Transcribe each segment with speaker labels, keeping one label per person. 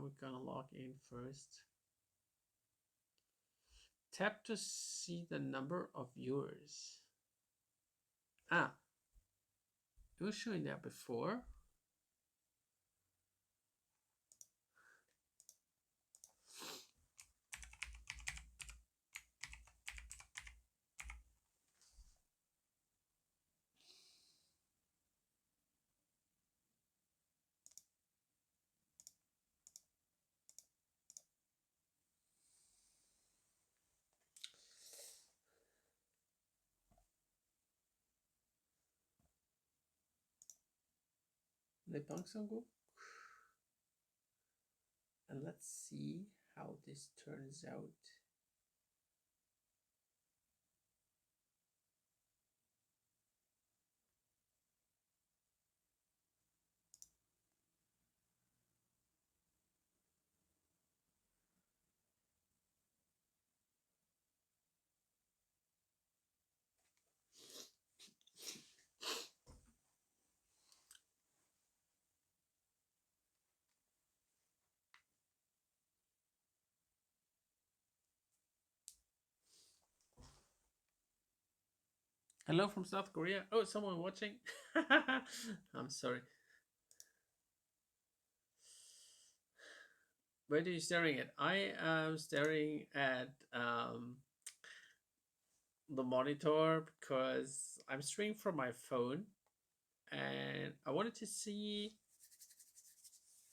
Speaker 1: we're gonna log in first. Tap to see the number of viewers. Ah, it was showing that before. 내 방송국. And let's see how this turns out. Hello from South Korea. Oh, someone watching. I'm sorry. Where are you staring at? I am staring at the monitor because I'm streaming from my phone and I wanted to see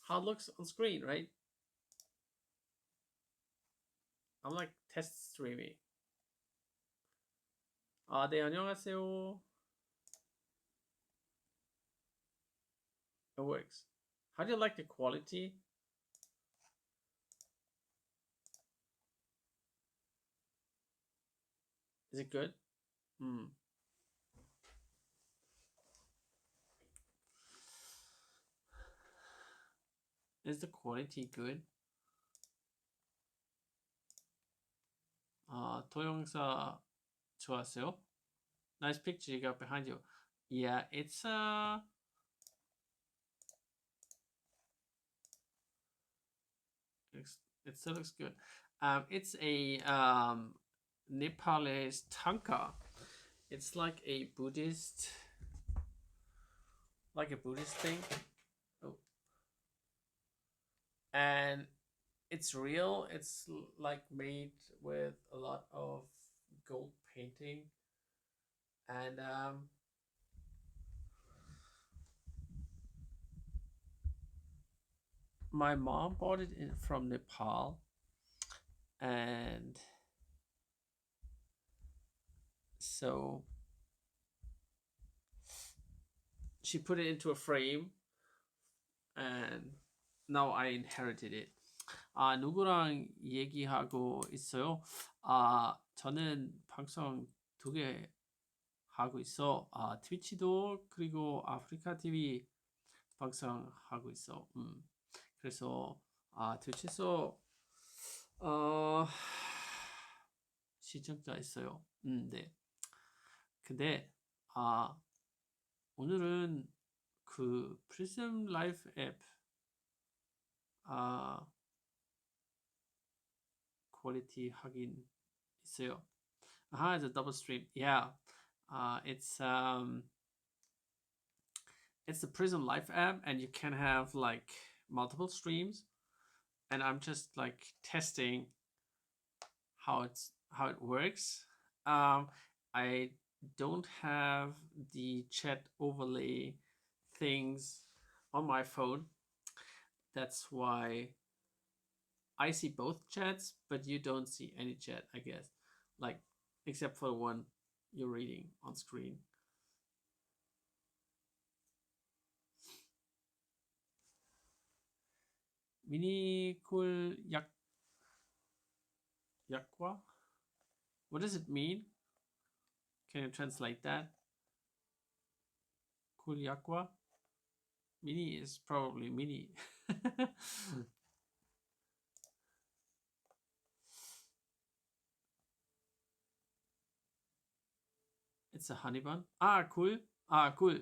Speaker 1: how it looks on screen, right? I'm like test streaming. 네, 안녕하세요. It works. How do you like the quality? Is it good? Is the quality good? 도영사 좋았어요. Nice picture you got behind you. Yeah, it's it still looks good. It's a Nepalese tanka. It's like a Buddhist thing. Oh. And it's real. It's like made with a lot of gold painting. And my mom bought it from Nepal. And so she put it into a frame and now I inherited it. 누구랑 얘기하고 있어요? 저는 방송 2개 하고 있어. 트위치도 그리고 아프리카 TV 방송하고 있어. 그래서 트위치에서 시청자 있어요. 네. 근데 오늘은 그 프리즘 라이프 앱 퀄리티 확인 있어요. It's a double stream. Yeah. It's the Prism Life app and you can have like multiple streams, and I'm just like testing how it works. I don't have the chat overlay things on my phone. That's why I see both chats, but you don't see any chat, I guess, like except for the one you're reading on screen. 미니콜 약과? What does it mean? Can you translate that? Kulyakwa? Mini is probably mini. It's a honey bun. Cool. Cool.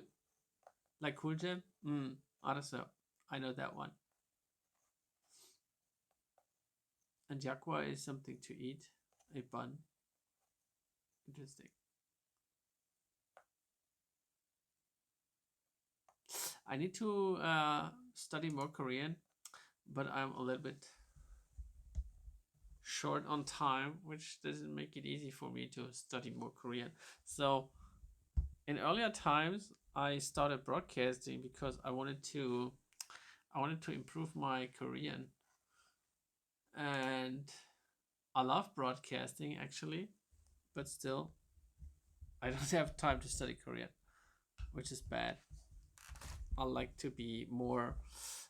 Speaker 1: Like Cool Gem? 알았어요. I know that one. And yakwa is something to eat, a bun. Interesting. I need to study more Korean, but I'm a little bit short on time, which doesn't make it easy for me to study more Korean. So in earlier times, I started broadcasting because I wanted to improve my Korean, and I love broadcasting actually, but still I don't have time to study Korean, which is bad. I like to be more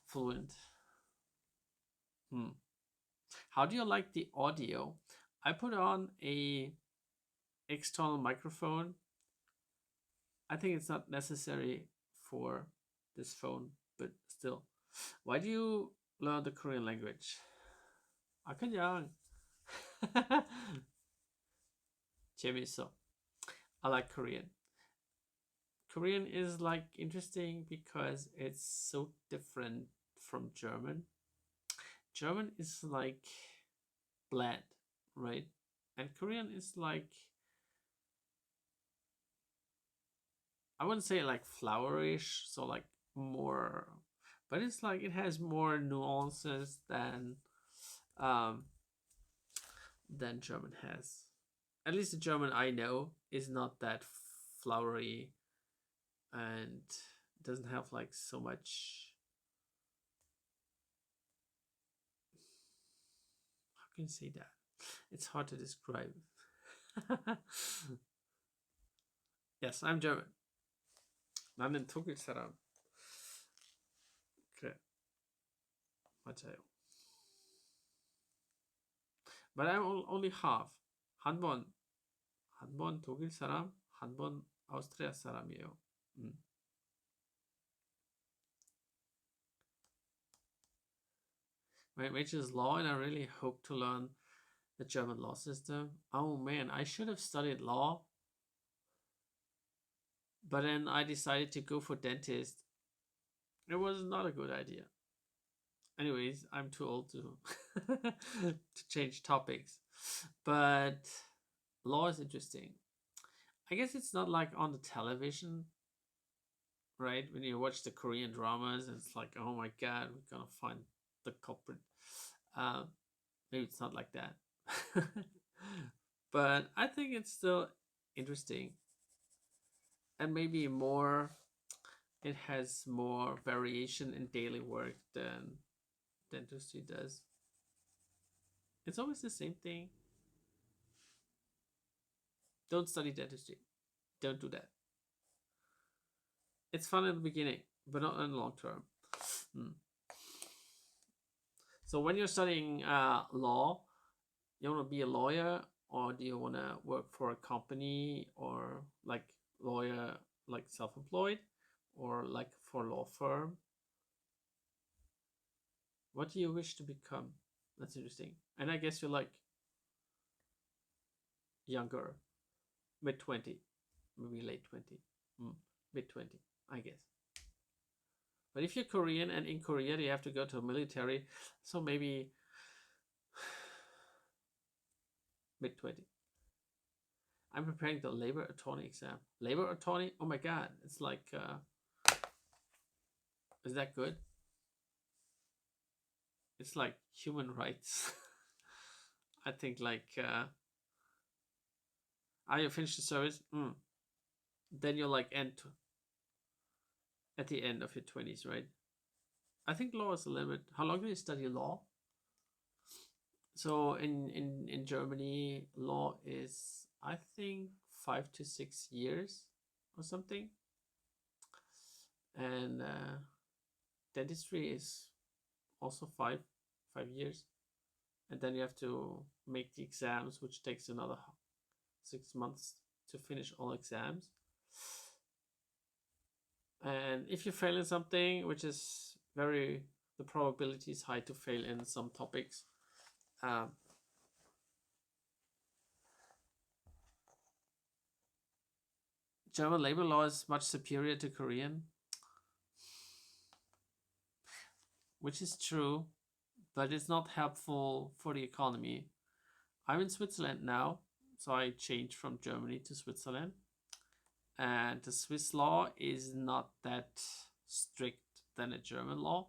Speaker 1: fluent. Hmm. How do you like the audio? I put on a external microphone. I think it's not necessary for this phone, but still. Why do you learn the Korean language? 아 그냥 재밌어. I like Korean. Korean is like interesting because it's so different from German. German is like bland, right? And Korean is like, I wouldn't say like flowerish, so like more, but it's like it has more nuances um than German has. At least the German I know is not that flowery and doesn't have like so much. How can you say that? It's hard to describe. Yes, I'm German. 나는 독일 사람. 그래, 맞아요. But I'm only half. 한 번 독일 사람, 한 번 아우스트리아 사람이에요. My major is law, and I really hope to learn the German law system. Oh man, I should have studied law, but then I decided to go for dentist. It was not a good idea. Anyways, I'm too old to to change topics. But law is interesting. I guess it's not like on the television, right? When you watch the Korean dramas, and it's like, oh my god, we're gonna find the culprit. Uh, Maybe it's not like that. But I think it's still interesting, and maybe more, it has more variation in daily work than dentistry does. It's always the same thing. Don't study dentistry. Don't do that. It's fun in the beginning, but not in the long term. Hmm. So when you're studying law, you want to be a lawyer, or do you want to work for a company, or like lawyer, like self-employed, or like for a law firm? What do you wish to become? That's interesting. And I guess you're like younger, mid 20, maybe late 20, mid 20, I guess. But if you're Korean and in Korea you have to go to a military, so maybe mid 20. I'm preparing the labor attorney exam. Labor attorney? Oh my god, it's like, is that good? It's like human rights. I think like, are you finished the service? Then you're like at the end of your 20s, right? I think law is a little bit. How long do you study law? So in Germany, law is, I think, 5 to 6 years or something, and dentistry is also five years, and then you have to make the exams, which takes another 6 months to finish all exams. And if you fail in something, which is the probability is high to fail in some topics. German labor law is much superior to Korean, which is true, but it's not helpful for the economy. I'm in Switzerland now, so I changed from Germany to Switzerland, and the Swiss law is not that strict than a German law.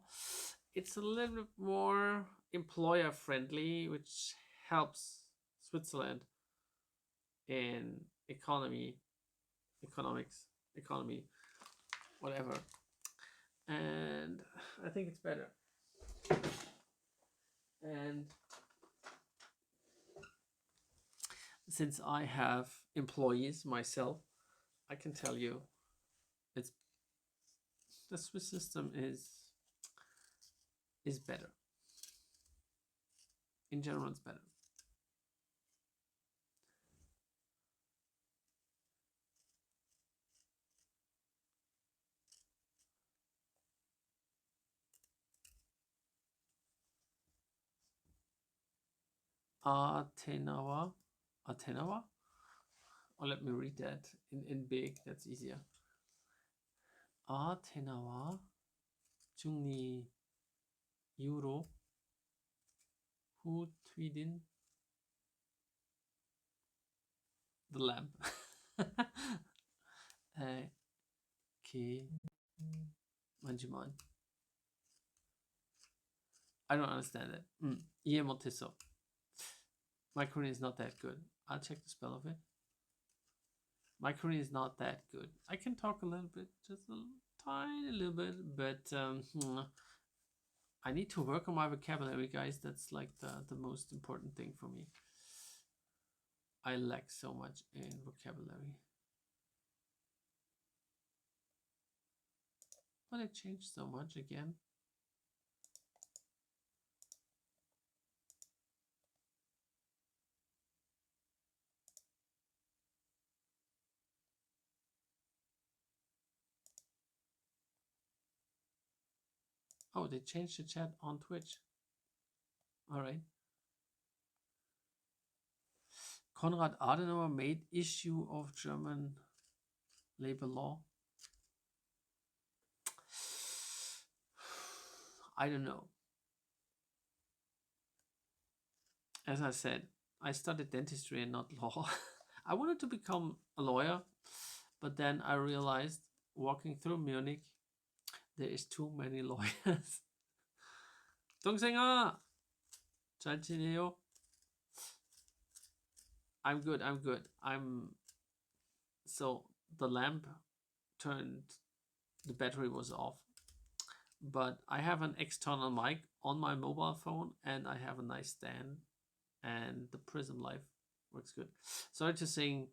Speaker 1: It's a little bit more employer friendly, which helps Switzerland in economics, economy, whatever. And I think it's better. And since I have employees myself, I can tell you it's the Swiss system is better. In general, it's better. Atenawa, Atenawa. Or let me read that in big. That's easier. Atenawa, 중리 이후로 후 tweedin the lamp. 기 만지만. I don't understand it. 이해 못했어. My Korean is not that good. I'll check the spell of it. My Korean is not that good. I can talk a little bit, just a tiny little bit, but I need to work on my vocabulary, guys. That's like the most important thing for me. I lack so much in vocabulary. But it changed so much again. Oh, they changed the chat on Twitch. All right. Konrad Adenauer made issue of German labor law. I don't know. As I said, I studied dentistry and not law. I wanted to become a lawyer, but then I realized walking through Munich, there is too many lawyers. 동생아, 잘 지내요? I'm good. So the lamp turned, the battery was off, but I have an external mic on my mobile phone and I have a nice stand and the Prism Life works good. Sorry to sing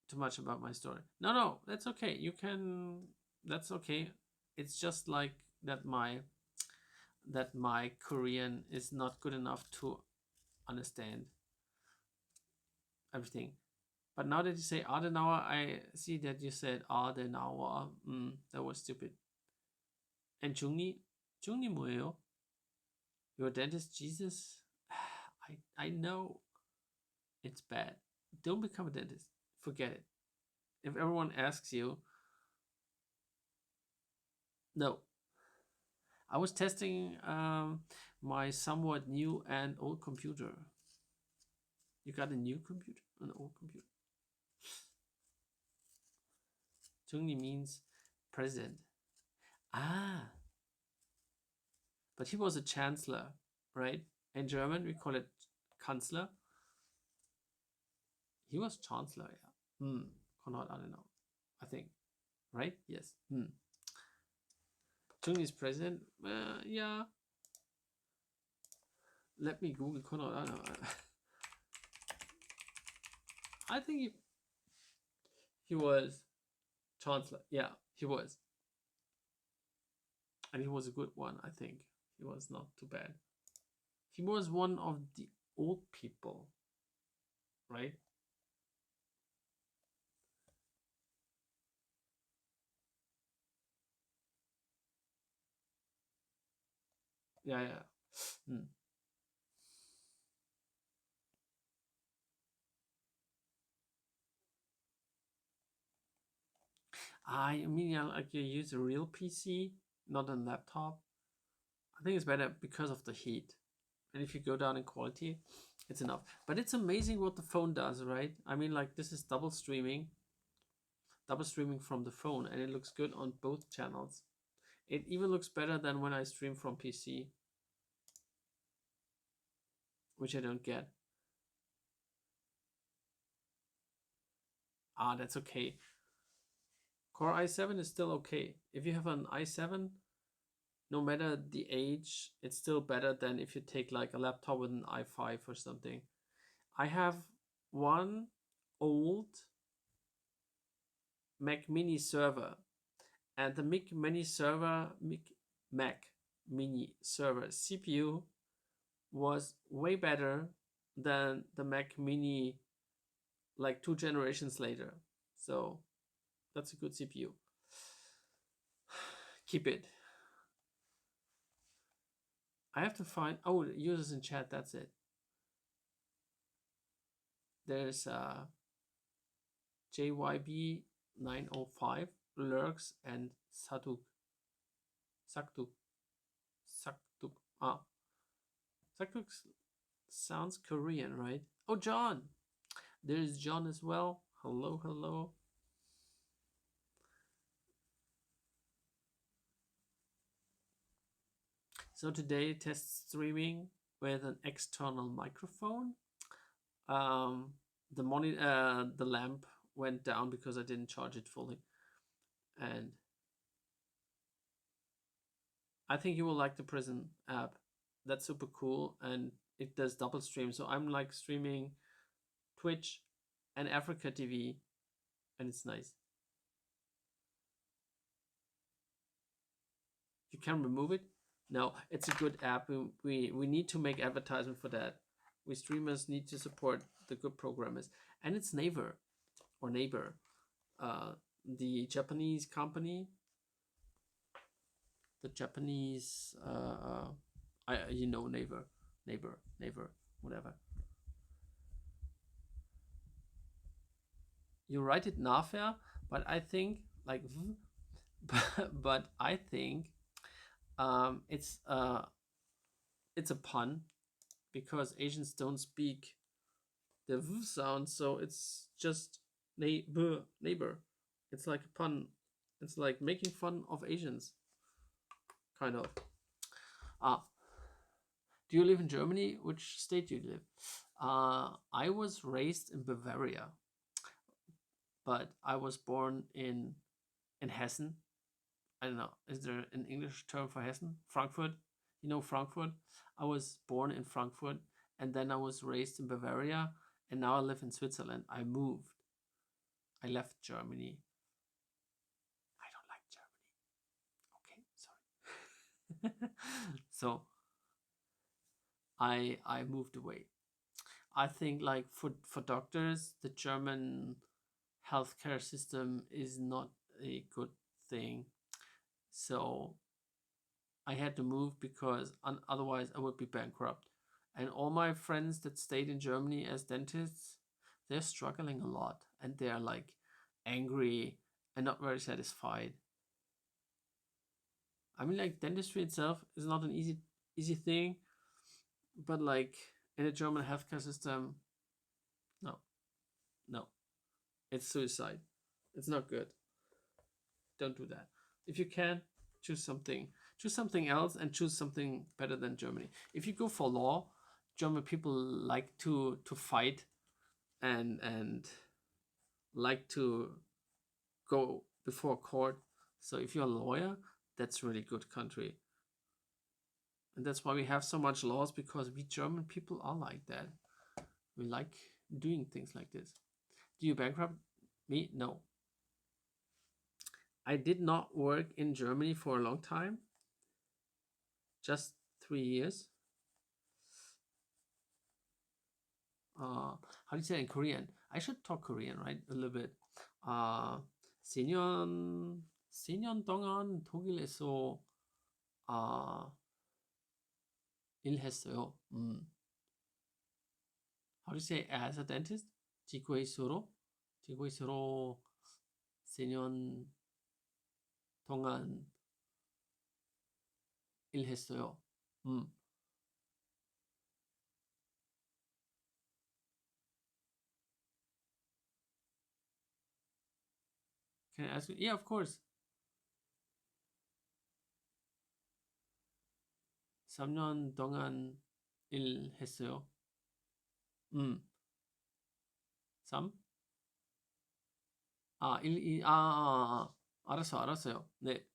Speaker 1: too much about my story. No, that's okay. You can, that's okay. It's just like that my Korean is not good enough to understand everything. But now that you say Adenauer, I see that you said Adenauer. That was stupid. And 중리 뭐예요? Your dentist Jesus? I know it's bad. Don't become a dentist. Forget it. If everyone asks you, no. I was testing my somewhat new and old computer. You got a new computer? An old computer? 중리 means president. Ah. But he was a chancellor, right? In German, we call it Kanzler. He was chancellor, yeah. Konrad Adenauer, I think. Right? Yes. Jungi's president? Yeah. Let me Google Konrad Adenauer. I think he was chancellor. Yeah, he was. And he was a good one, I think. He was not too bad. He was one of the old people, right? Yeah. I mean, like you use a real PC, not a laptop. I think it's better because of the heat. And if you go down in quality, it's enough. But it's amazing what the phone does, right? I mean, like this is double streaming from the phone, and it looks good on both channels. It even looks better than when I stream from PC, which I don't get. Ah, that's okay. Core i7 is still okay. If you have an i7, no matter the age, it's still better than if you take like a laptop with an i5 or something. I have one old Mac Mini server, and the Mac Mini server CPU was way better than the Mac Mini like 2 generations later. So that's a good CPU. Keep it. I have to find, oh, users in chat, that's it. There's JYB905, Lurks, and Saktuk. Ah, Saktuk sounds Korean, right? Oh, John. There's John as well. Hello, hello. So today test streaming with an external microphone. The lamp went down because I didn't charge it fully, and I think you will like the Prison app. That's super cool, and it does double stream. So I'm like streaming Twitch and Africa TV, and it's nice. You can remove it. No, it's a good app. We need to make advertisement for that. We streamers need to support the good programmers, and it's Naver, the Japanese company. The Japanese, Naver, whatever. You write it Naver, but I think like, but I think it's a pun because Asians don't speak the v sound, so it's just neighbor. It's like a pun. It's like making fun of Asians, kind of. Do you live in Germany? Which state do you live? I was raised in Bavaria, but I was born in Hessen. I don't know. Is there an English term for Hessen? Frankfurt. You know Frankfurt? I was born in Frankfurt, and then I was raised in Bavaria, and now I live in Switzerland. I moved. I left Germany. I don't like Germany. Okay, sorry. So I moved away. I think like for doctors, the German healthcare system is not a good thing. So I had to move because otherwise I would be bankrupt. And all my friends that stayed in Germany as dentists, they're struggling a lot, and they're like angry and not very satisfied. I mean, like dentistry itself is not an easy thing, but like in a German healthcare system, no, it's suicide. It's not good. Don't do that. If you can, choose something else, and choose something better than Germany. If you go for law, German people like to fight and like to go before court. So if you're a lawyer, that's really good country. And that's why we have so much laws, because we German people are like that. We like doing things like this. Do you bankrupt me? No. I did not work in Germany for a long time. Just 3 years. How do you say it in Korean? I should talk Korean, right? A little bit. 4년 동안 독일에서 일했어요. How do you say as a dentist? 지구에서로 4년 동안 일했어요. Mm. Can I ask you? Yeah, of course. 3년 동안 일했어요. 3? 알았어요. 네.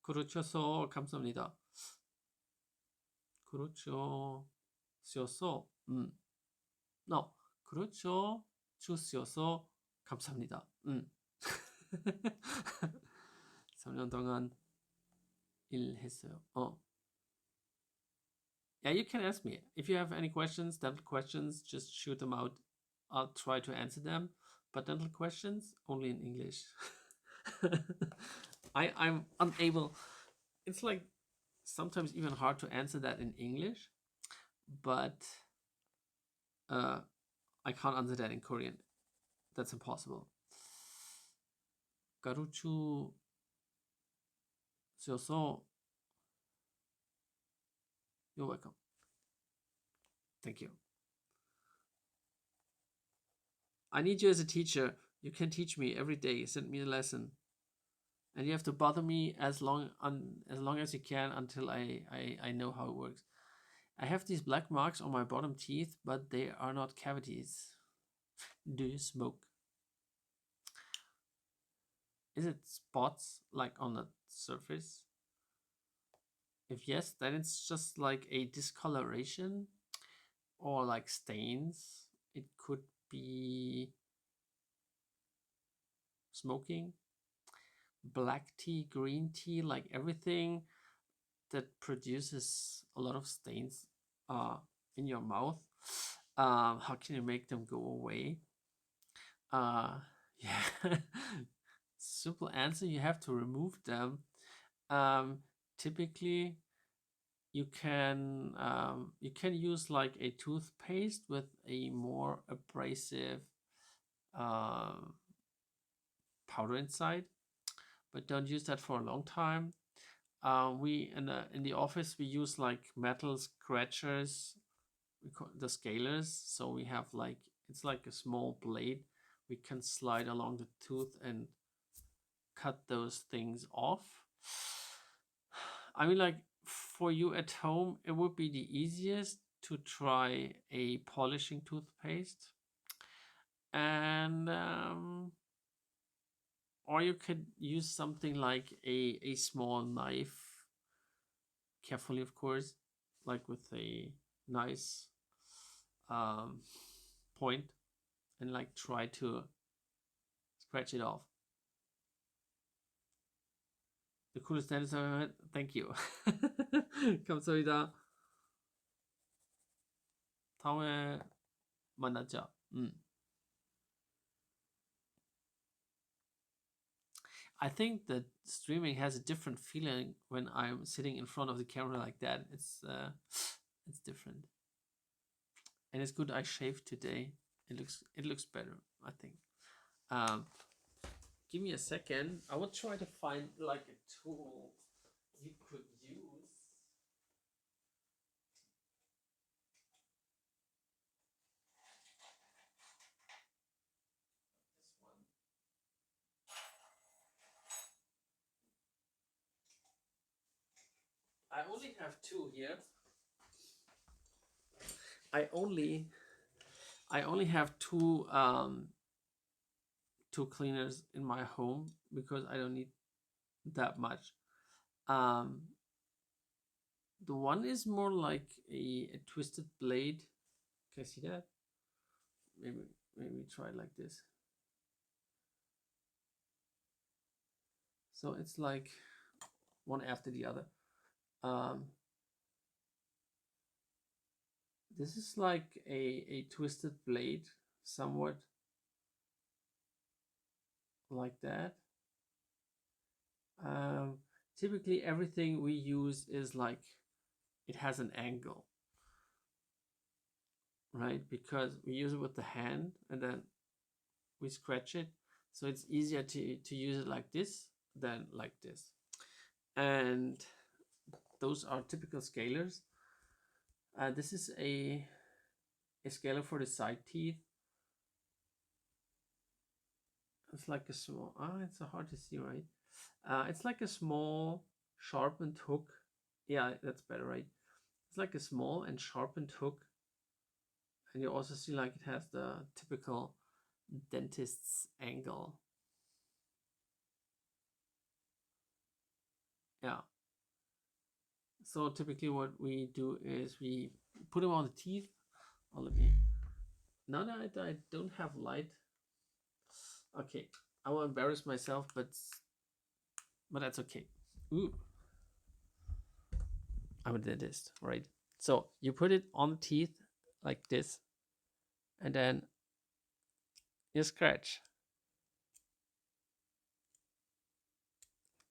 Speaker 1: 그렇죠. 감사합니다. 그렇죠. 주셔서, no. 그렇죠. 주셔서 감사합니다. 3년 동안 일했어요. Yeah, you can ask me. If you have any questions, dental questions, just shoot them out. I'll try to answer them. But dental questions, only in English. I'm unable. It's like sometimes even hard to answer that in English, but I can't answer that in Korean. That's impossible. 가르쳐 주셔서 you're welcome. Thank you. I need you as a teacher. You can teach me every day. Send me a lesson, and you have to bother me as long as you can until I know how it works. I have these black marks on my bottom teeth, but they are not cavities. Do you smoke? Is it spots like on the surface? If yes, then it's just like a discoloration or like stains. It could be smoking, black tea, green tea, like everything that produces a lot of stains in your mouth. How can you make them go away? Yeah. Simple answer, you have to remove them. Typically you can use like a toothpaste with a more abrasive powder inside, but don't use that for a long time. We in the office we use like metal scratchers, we call the scalers. So we have like, it's like a small blade we can slide along the tooth and cut those things off. I mean, like for you at home, it would be the easiest to try a polishing toothpaste, and or you could use something like a small knife, carefully of course, like with a nice point, and like try to scratch it off. The coolest dentist I've ever met. Thank you. 감사합니다. 다음에 만나자. I think that streaming has a different feeling when I'm sitting in front of the camera like that. It's different, and it's good I shaved today. It looks better, I think. Give me a second. I will try to find like a tool you could use. This one. I only have two here. I only have two cleaners in my home because I don't need that much. The one is more like a twisted blade. Can I see that? Maybe try it like this. So it's like one after the other. This is like a twisted blade, somewhat like that. Typically everything we use is like, it has an angle, right? Because we use it with the hand and then we scratch it. So it's easier to use it like this than like this. And those are typical scalers. This is a scaler for the side teeth. It's like a small, it's hard to see, right? It's like a small sharpened hook. Yeah, that's better, right? It's like a small and sharpened hook. And you also see like it has the typical dentist's angle. Yeah. So typically what we do is we put them on the teeth. Oh, let me, now that I don't have light. Okay, I will embarrass myself, but that's okay. Ooh, I'm a dentist, right? So you put it on the teeth like this, and then you scratch.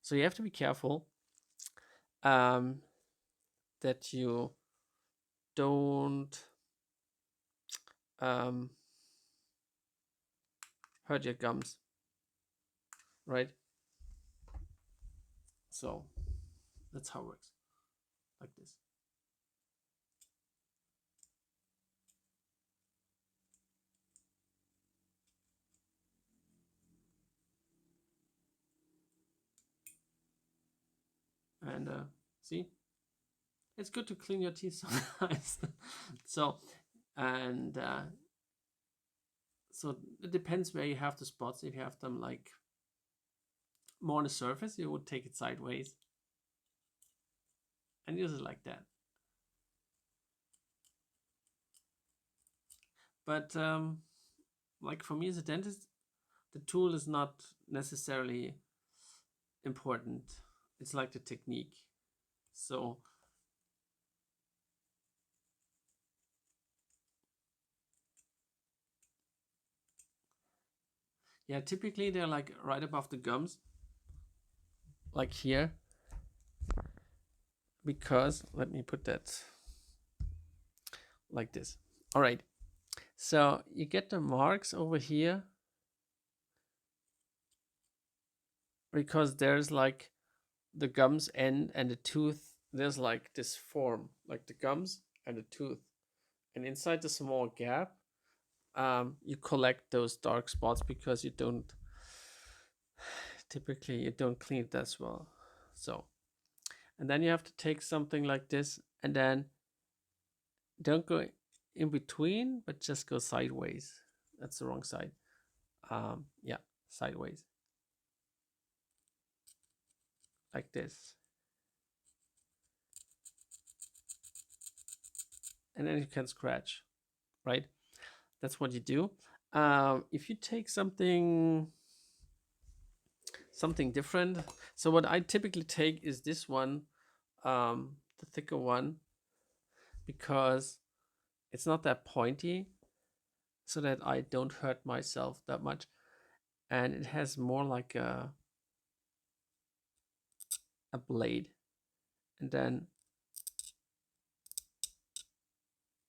Speaker 1: So you have to be careful that you don't hurt your gums, right? So that's how it works, like this. And see, it's good to clean your teeth sometimes. So, and so it depends where you have the spots. If you have them like more on the surface, you would take it sideways and use it like that. But like for me as a dentist, the tool is not necessarily important. It's like the technique. So yeah, typically they're like right above the gums, like here. Because let me put that like this. All right. So you get the marks over here because there's like the gums end and the tooth. There's like this form, like the gums and the tooth. And inside the small gap, you collect those dark spots because you don't clean it as well. So, and then you have to take something like this and then don't go in between, but just go sideways. That's the wrong side. Yeah, sideways. Like this. And then you can scratch, right? That's what you do. If you take something different, so what I typically take is this one, the thicker one, because it's not that pointy, so that I don't hurt myself that much, and it has more like a blade, and then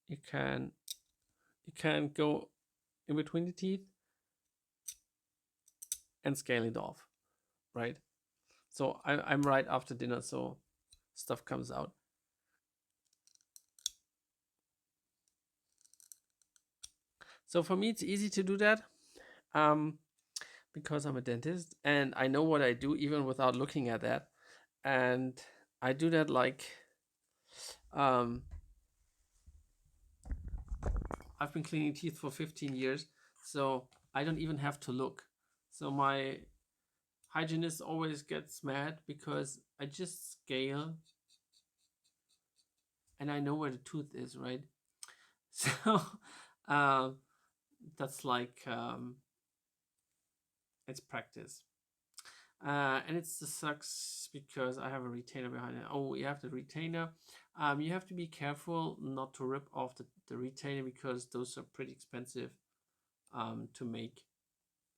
Speaker 1: you can go in between the teeth and scale it off, right? So I'm right after dinner, so stuff comes out. So for me, it's easy to do that because I'm a dentist and I know what I do even without looking at that. And I do that like I've been cleaning teeth for 15 years, so I don't even have to look. So my hygienist always gets mad because I just scale and I know where the tooth is, right? So that's like it's practice. And it sucks because I have a retainer behind it. Oh, you have the retainer. You have to be careful not to rip off the retainer because those are pretty expensive to make.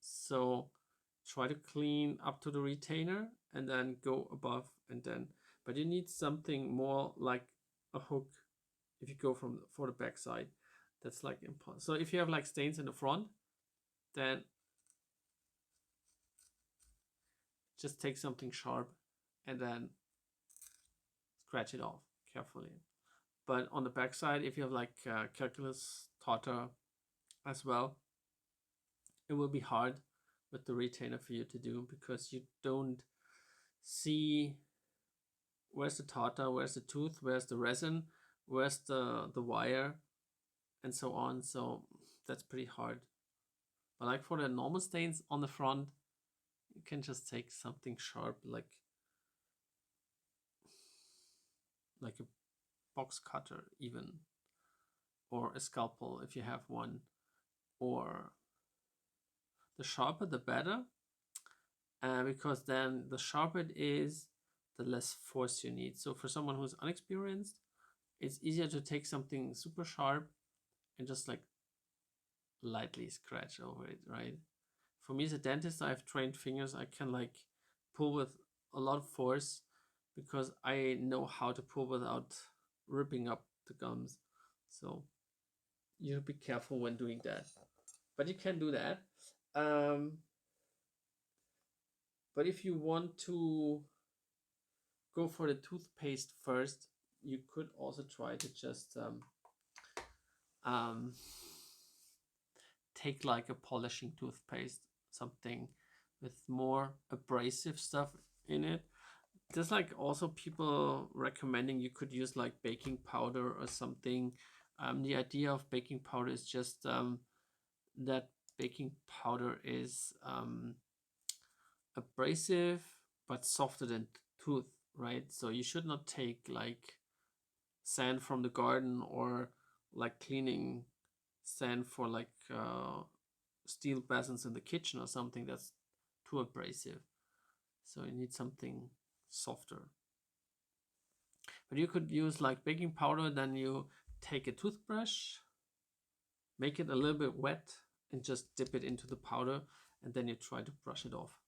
Speaker 1: So try to clean up to the retainer and then go above and then, but you need something more like a hook if you go for the back side. That's like important. So if you have like stains in the front, then just take something sharp and then scratch it off carefully. But on the back side, if you have like calculus taught as well, it will be hard with the retainer for you to do, because you don't see where's the tartar, where's the tooth, where's the resin, where's the wire, and so on. So that's pretty hard. But like for the normal stains on the front, you can just take something sharp, like a box cutter even, or a scalpel if you have one, or the sharper the better, because then the sharper it is, the less force you need. So for someone who's unexperienced, it's easier to take something super sharp and just like lightly scratch over it, right? For me as a dentist, I have trained fingers. I can like pull with a lot of force because I know how to pull without ripping up the gums. So you have to be careful when doing that. But you can do that. But if you want to go for the toothpaste first, you could also try to just take like a polishing toothpaste, something with more abrasive stuff in it. There's like also people recommending you could use like baking powder or something. The idea of baking powder is just that baking powder is abrasive but softer than tooth, right? So you should not take like sand from the garden, or like cleaning sand for like steel basins in the kitchen or something. That's too abrasive. So you need something softer. But you could use like baking powder, then you take a toothbrush, make it a little bit wet, and just dip it into the powder, and then you try to brush it off.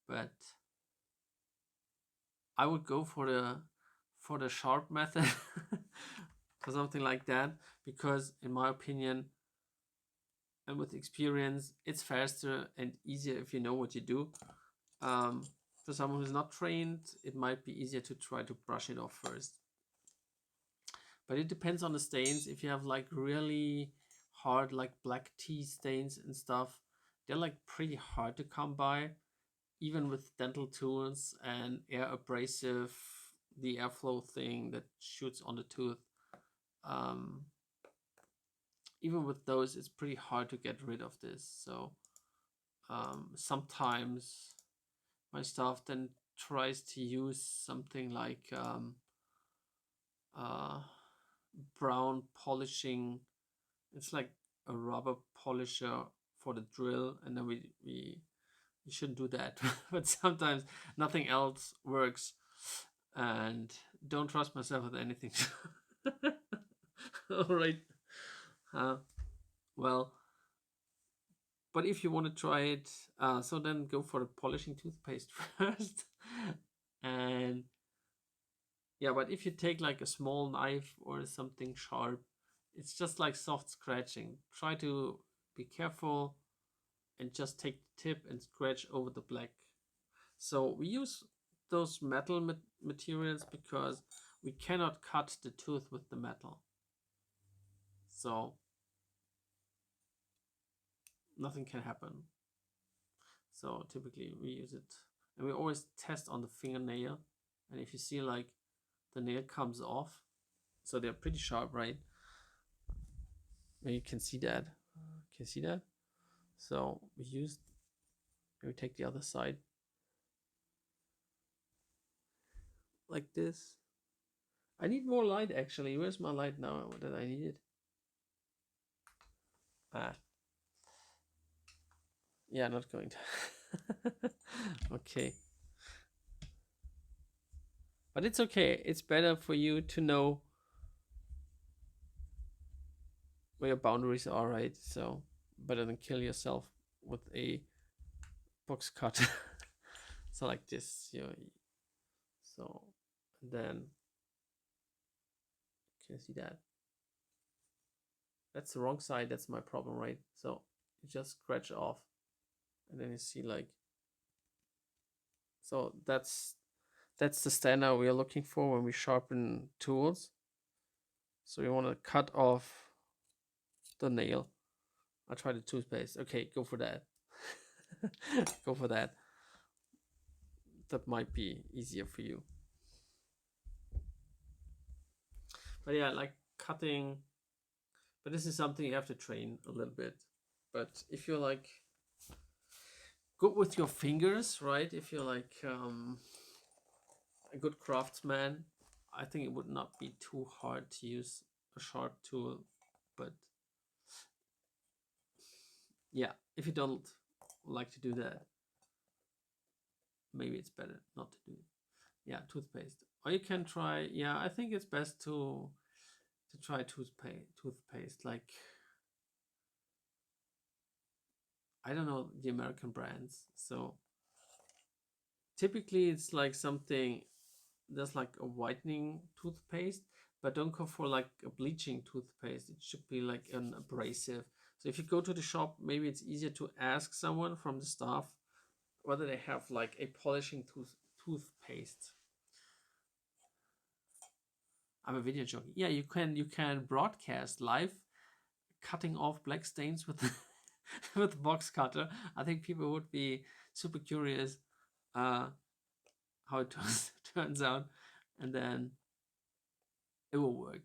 Speaker 1: But I would go for the sharp method for something like that, because in my opinion and with experience, it's faster and easier if you know what you do. For someone who's not trained, it might be easier to try to brush it off first. But it depends on the stains. If you have like really hard like black tea stains and stuff, they're like pretty hard to come by, even with dental tools and air abrasive, the airflow thing that shoots on the tooth. Even with those, it's pretty hard to get rid of this. So sometimes my staff then tries to use something like brown polishing. It's like a rubber polisher for the drill, and then we shouldn't do that. But sometimes nothing else works, and don't trust myself with anything. All right. Well, but if you want to try it, so then go for the polishing toothpaste first. And yeah, but if you take like a small knife or something sharp, it's just like soft scratching. Try to be careful and just take the tip and scratch over the black. So we use those metal materials because we cannot cut the tooth with the metal. So nothing can happen. So typically we use it, and we always test on the fingernail. And if you see like the nail comes off, so they're pretty sharp, right? And you can see that. Can you see that? So we take the other side like this. I need more light actually. Where's my light now that I need it? Yeah, not going to. Okay. But it's okay. It's better for you to know where your boundaries are, right? So better than kill yourself with a box cut. So like this, so then can you see that? That's the wrong side. That's my problem, right? So you just scratch off, and then you see like, so that's That's the standard we are looking for when we sharpen tools. So we want to cut off the nail. I'll try the toothpaste. Okay, go for that. Go for that. That might be easier for you. But yeah, like cutting. But this is something you have to train a little bit. But if you're like good with your fingers, right? If you're like a good craftsman, I think it would not be too hard to use a sharp tool. But yeah, if you don't like to do that, maybe it's better not to do it. Yeah, toothpaste. Or you can try. Yeah, I think it's best to try toothpaste. Like I don't know the American brands, so typically it's like something there's like a whitening toothpaste, but don't go for like a bleaching toothpaste. It should be like an abrasive. So if you go to the shop, maybe it's easier to ask someone from the staff whether they have like a polishing toothpaste. I'm a video jockey. Yeah, you can broadcast live cutting off black stains with with the box cutter. I think people would be super curious uh, how it turns out, and then it will work.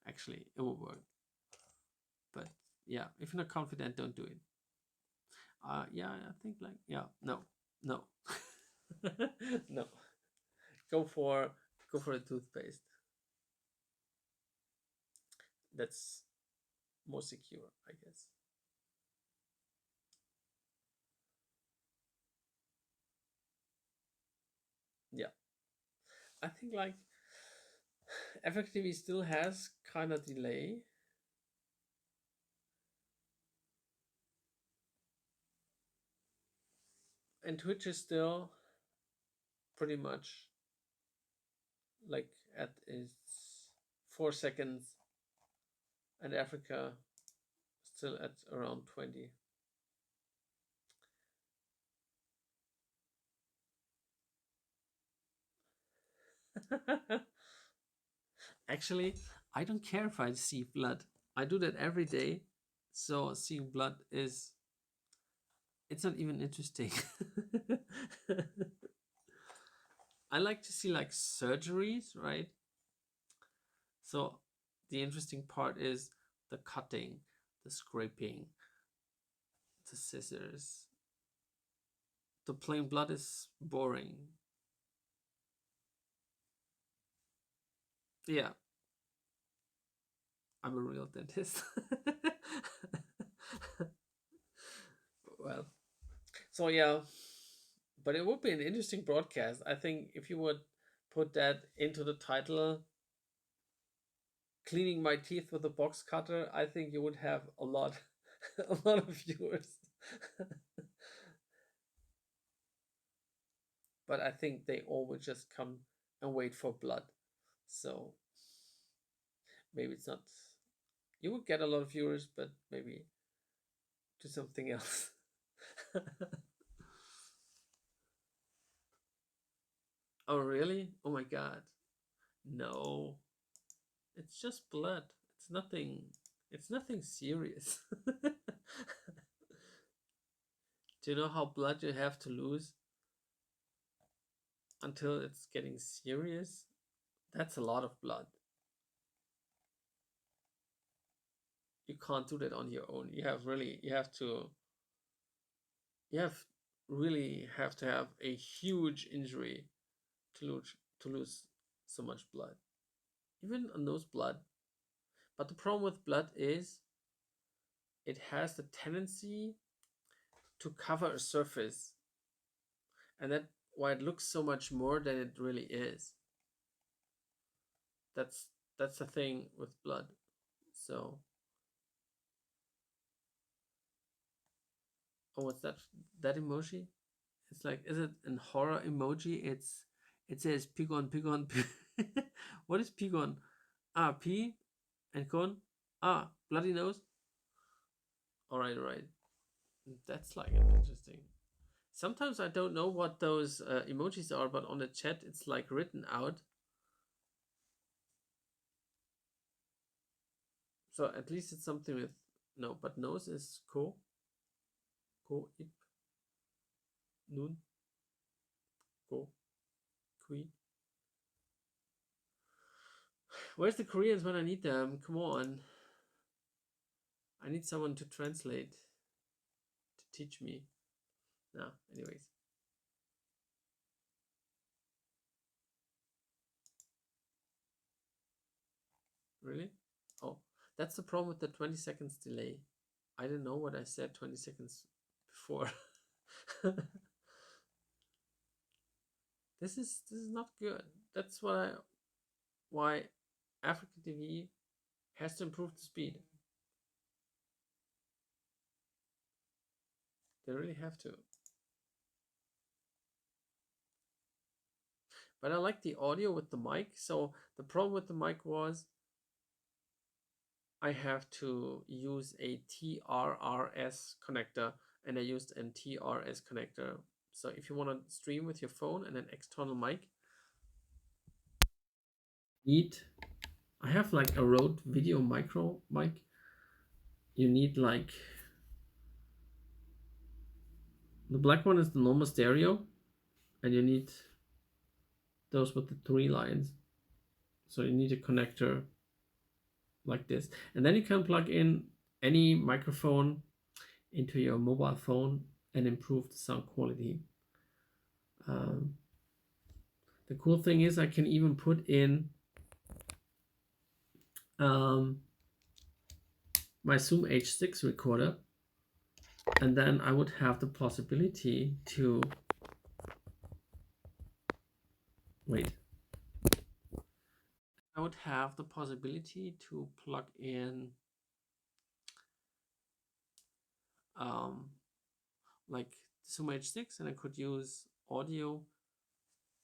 Speaker 1: Actually, it will work. But yeah, if you're not confident, don't do it. Yeah, I think like yeah, no, no, no. Go for go for a toothpaste. That's more secure, I guess. Yeah, I think like FXTV still has kind of delay, and Twitch is still pretty much like at its 4 seconds, and Africa still at around 20. Actually, I don't care if I see blood. I do that every day. So seeing blood is it's not even interesting. I like to see like surgeries, right? So the interesting part is the cutting, the scraping, the scissors. The plain blood is boring. Yeah, I'm a real dentist. Well, so yeah, but it would be an interesting broadcast. I think if you would put that into the title, cleaning my teeth with a box cutter, I think you would have a lot, a lot of viewers. But I think they all would just come and wait for blood. So maybe it's not. You would get a lot of viewers, but maybe do something else. Oh really? Oh my god! No, it's just blood. It's nothing. It's nothing serious. Do you know how blood you have to lose until it's getting serious? That's a lot of blood. You can't do that on your own. You have really have to have a huge injury to lose so much blood. Even a nose blood. But the problem with blood is it has the tendency to cover a surface, and that why it looks so much more than it really is. That's that's the thing with blood. So, oh, what's that? That emoji? It's like, is it an horror emoji? It says pigon pigon. What is pigon? Ah, P and con. Ah, bloody nose. All right, all right. That's like an interesting. Sometimes I don't know what those emojis are, but on the chat it's like written out. So at least it's something with no, but nose is ko, ip, nun, ko, kui. Where's the Koreans when I need them? Come on. I need someone to translate, to teach me. No, anyways. Really? Oh, that's the problem with the 20 seconds delay. I didn't know what I said 20 seconds before. This is not good. That's why Africa TV has to improve the speed. They really have to. But I like the audio with the mic. So the problem with the mic was I have to use a TRRS connector, and I used an TRS connector. So if you want to stream with your phone and an external mic, I have like a Rode Video Micro mic. You need like, the black one is the normal stereo, and you need those with the 3 lines. So you need a connector like this, and then you can plug in any microphone into your mobile phone and improve the sound quality. The cool thing is I can even put in my Zoom H6 recorder, and then I would have the possibility to I would have the possibility to plug in like Zoom H6, and I could use audio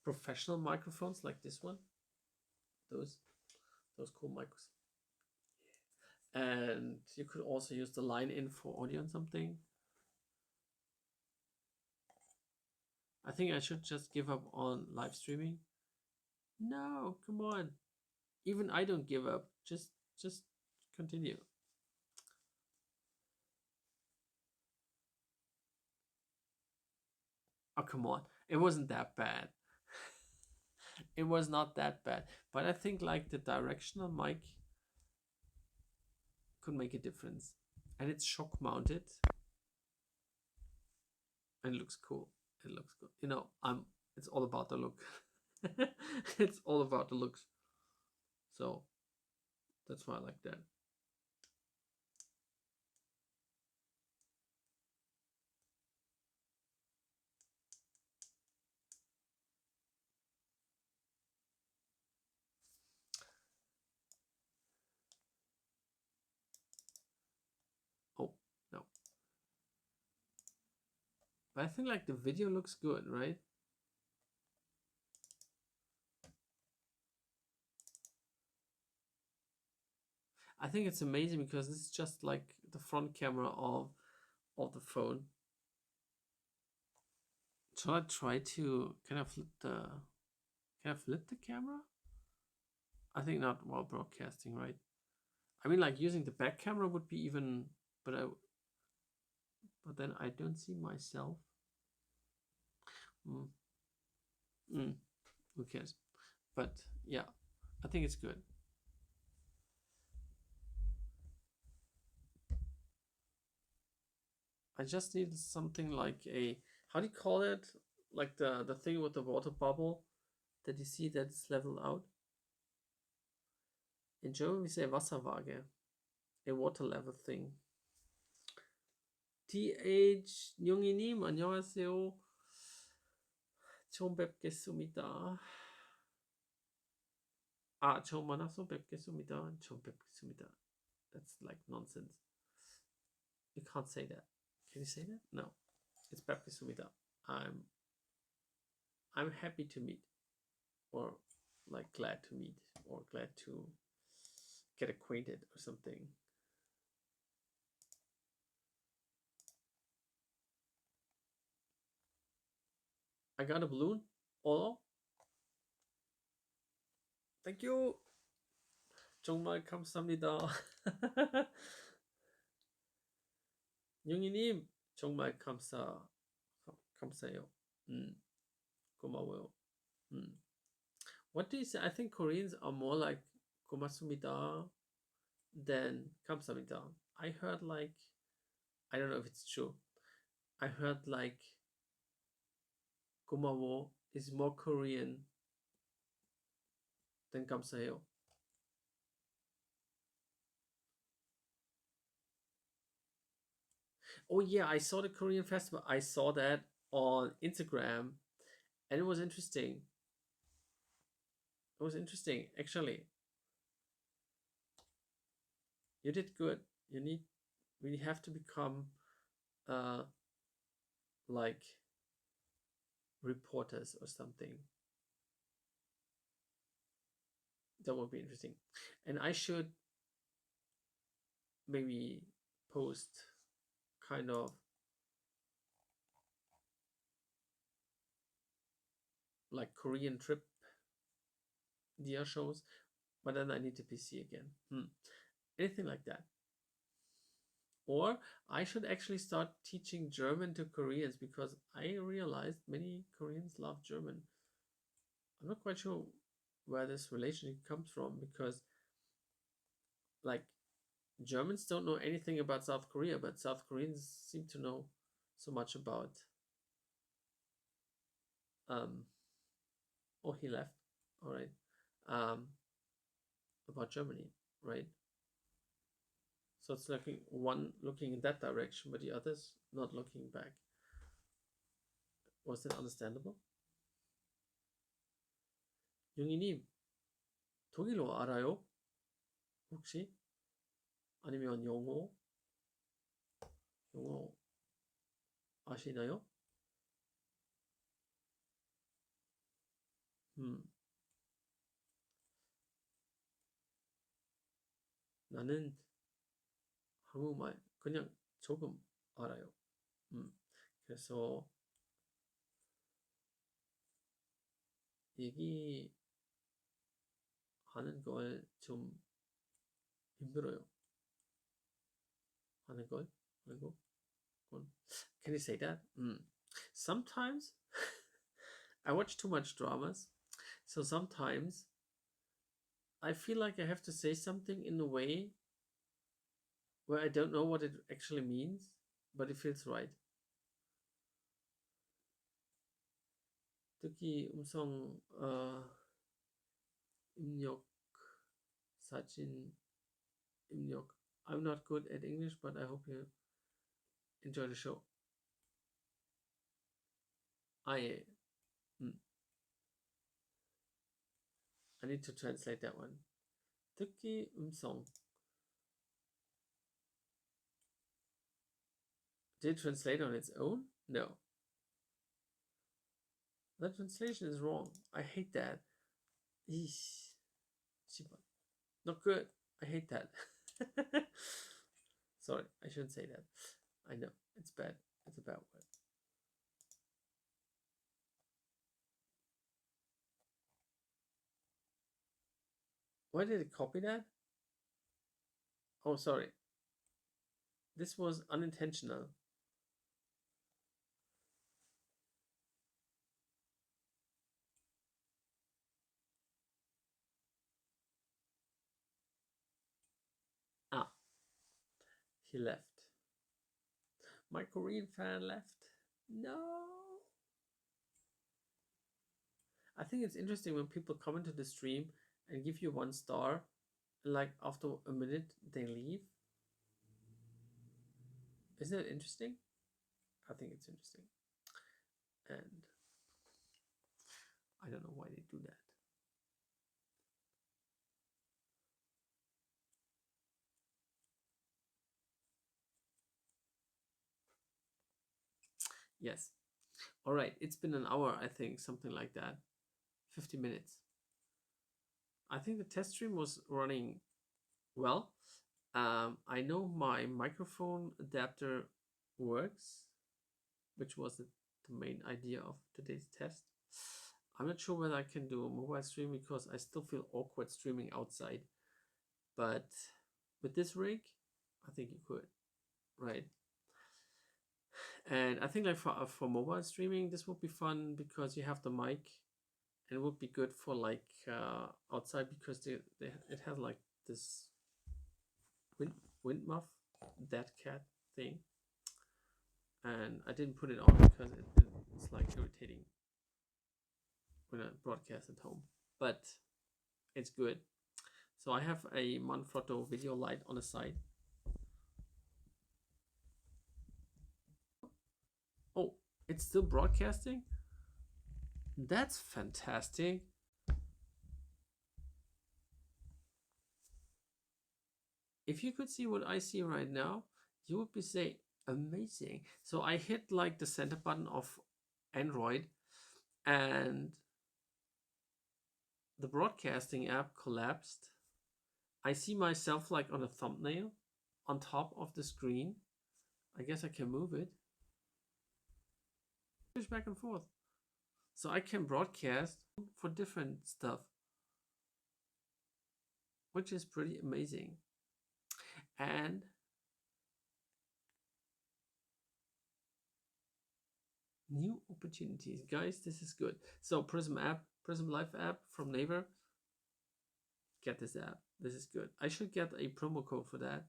Speaker 1: professional microphones like this one, those cool mics. And you could also use the line in for audio and something. I think I should just give up on live streaming. No, come on. Even I don't give up. Just continue. Oh, come on. It wasn't that bad. It was not that bad. But I think like the directional mic could make a difference. And it's shock mounted. And it looks cool. It looks good. You know, it's all about the look. It's all about the looks. So that's why I like that. Oh, no. But I think like the video looks good, right? I think it's amazing because this is just like the front camera of the phone. Shall I try to can I flip the camera? I think not while broadcasting, right? I mean, like using the back camera would be even, but then I don't see myself. Who cares? But yeah, I think it's good. I just need something like how do you call it? Like the thing with the water bubble that you see that's leveled out. In German we say Wasserwaage, a water level thing. TH 형님 안녕하세요. 처음 뵙겠습니다. 처음 만나서 뵙겠습니다. 처음 뵙겠습니다. That's like nonsense. You can't say that. Can you say that? No. It's 뵙겠습니다. I'm happy to meet, or like glad to meet, or glad to get acquainted or something. I got a balloon. Oh, thank you. 정말 감사합니다. 영희님 정말 감사해요. 음, 고마워요. 음. What do you say? I think Koreans are more like 고맙습니다 than 감사합니다. I heard like, I don't know if it's true. I heard like 고마워 is more Korean than 감사해요. Oh yeah, I saw the Korean festival. I saw that on Instagram, and it was interesting. It was interesting, actually. You did good. You need really have to become uh like reporters or something. That would be interesting. And I should maybe post kind of like Korean trip DR shows, but then I need a PC again. Anything like that. Or I should actually start teaching German to Koreans, because I realized many Koreans love German. I'm not quite sure where this relationship comes from, because like Germans don't know anything about South Korea, but South Koreans seem to know so much about oh, he left. All right. About Germany, right? So it's looking one looking in that direction, but the others not looking back. Was that understandable? 용희님, 독일어 알아요? 혹시? 아니면 영어 아시나요? 나는 한국말 그냥 조금 알아요. 그래서 얘기하는 걸 좀 힘들어요. 하는 거? Can you say that? Sometimes I watch too much dramas, so sometimes I feel like I have to say something in a way where I don't know what it actually means, but it feels right. 특히 음성 입력, 사진 입력. I'm not good at English, but I hope you enjoy the show. I need to translate that one. 특히 음성. Did it translate on its own? No. The translation is wrong. I hate that. Eesh. Not good. I hate that. Sorry, I shouldn't say that. I know, it's bad. It's a bad word. Why did it copy that? Oh, sorry. This was unintentional. Ah, he left. My Korean fan left. No. I think it's interesting when people come into the stream and give you 1 star, and like after a minute they leave. Isn't it interesting? I think it's interesting. And I don't know why they do that. Yes. All right. It's been an hour, I think, something like that. 50 minutes. I think the test stream was running well. I know my microphone adapter works, which was the the main idea of today's test. I'm not sure whether I can do a mobile stream because I still feel awkward streaming outside. But with this rig, I think you could, right? And I think like for mobile streaming, this would be fun because you have the mic, and it would be good for like outside because it has like this wind muff, dead cat thing. And I didn't put it on because it's like irritating when I broadcast at home, but it's good. So I have a Manfrotto video light on the side. Oh, it's still broadcasting? That's fantastic. If you could see what I see right now, you would be saying amazing. So I hit like the center button of Android, and the broadcasting app collapsed. I see myself like on a thumbnail on top of the screen. I guess I can move it. Push back and forth. So I can broadcast for different stuff, which is pretty amazing. And new opportunities, guys, this is good. So Prism Live app from Naver. Get this app. This is good. I should get a promo code for that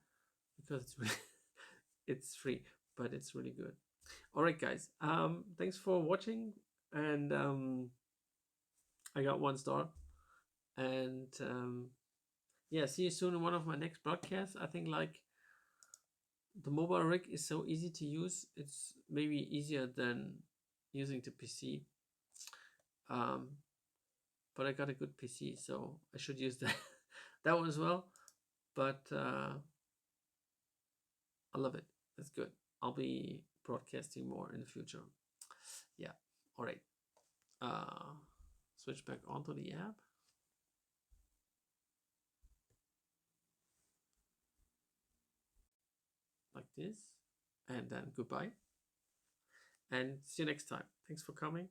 Speaker 1: because it's really it's free, but it's really good. All right, guys. Thanks for watching, and I got 1 star. And yeah, see you soon in one of my next broadcasts. I think like the mobile rig is so easy to use. It's maybe easier than using the PC. But I got a good PC, so I should use that that one as well. But I love it. That's good. I'll be broadcasting more in the future. Yeah. All right. Switch back onto the app. Like this. And then goodbye. And see you next time. Thanks for coming.